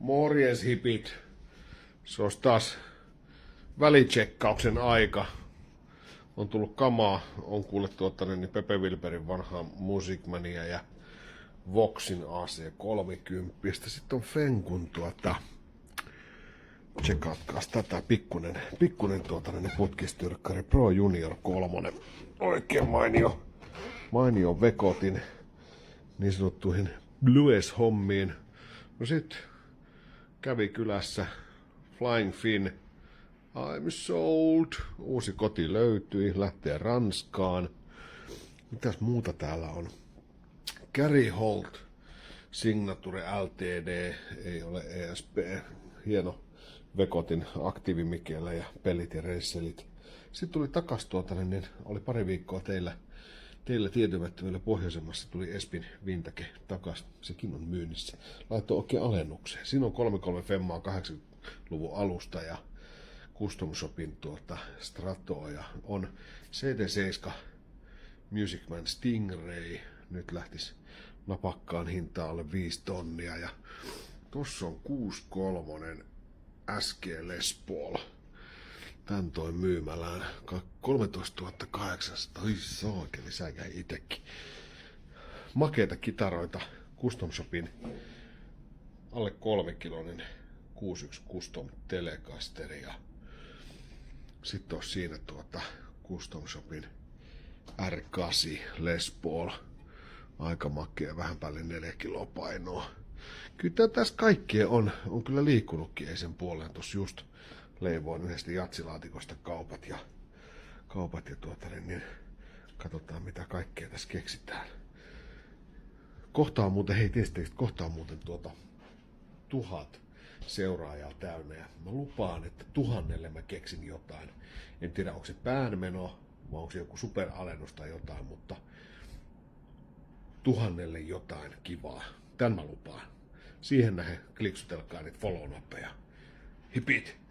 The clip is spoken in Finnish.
Morjes hipit. Se olisi taas välitsekkauksen aika. On tullut kamaa, on kuullut niin Pepe Wilberin vanhaa Musicmania ja Voxin AC30. Sitten on Fenkun tsekatkaas tätä pikkunen putkistyrkkari Pro Junior 3. Oikein mainio vekotin niin sanottuihin blues-hommiin. No sit kävi kylässä Flying Finn. I'm sold. Uusi koti löytyi, lähtee Ranskaan. Mitäs muuta täällä on? Gary Holt Signature Ltd. Ei ole ESP. Hieno vekotin aktiivimikeillä ja pelit ja reisselit. Sitten tuli takas niin oli pari viikkoa teillä tietymättömillä pohjoisemmassa tuli Espin Vintage takas. Sekin on myynnissä. Laittoi oikein alennukseen. Siinä on 33 Femmaa 80-luvun alusta ja Custom Shopin Stratoa ja on CD7 Musicman Stingray. Nyt lähtis napakkaan hintaan alle 5 tonnia ja tossa on 63 SG Les Paul. Tän toi myymälään 13 800. Oi saakeli, sä jäi itekin. Makeita kitaroita Custom Shopin alle 3-kiloinen 61 Custom Telecaster ja sitten on siinä Custom Shopin R8 Les Paul. Aika makea, vähän päälle 4 kiloa painoa. Kyllä tässä kaikkea on kyllä liikkunutkin, ei sen puoleen. Tuossa just leivoin yhdestä jatsilaatikosta kaupat ja niin katsotaan mitä kaikkea tässä keksitään. Kohta on muuten 1000 seuraajaa täynnä ja mä lupaan, että 1000 mä keksin jotain. En tiedä onko se päänmeno vai onko se joku superalennus tai jotain, mutta 1000 jotain kivaa. Tän mä lupaan. Siihen nähden kliksutelkaa niitä follow-nappeja. Hipit!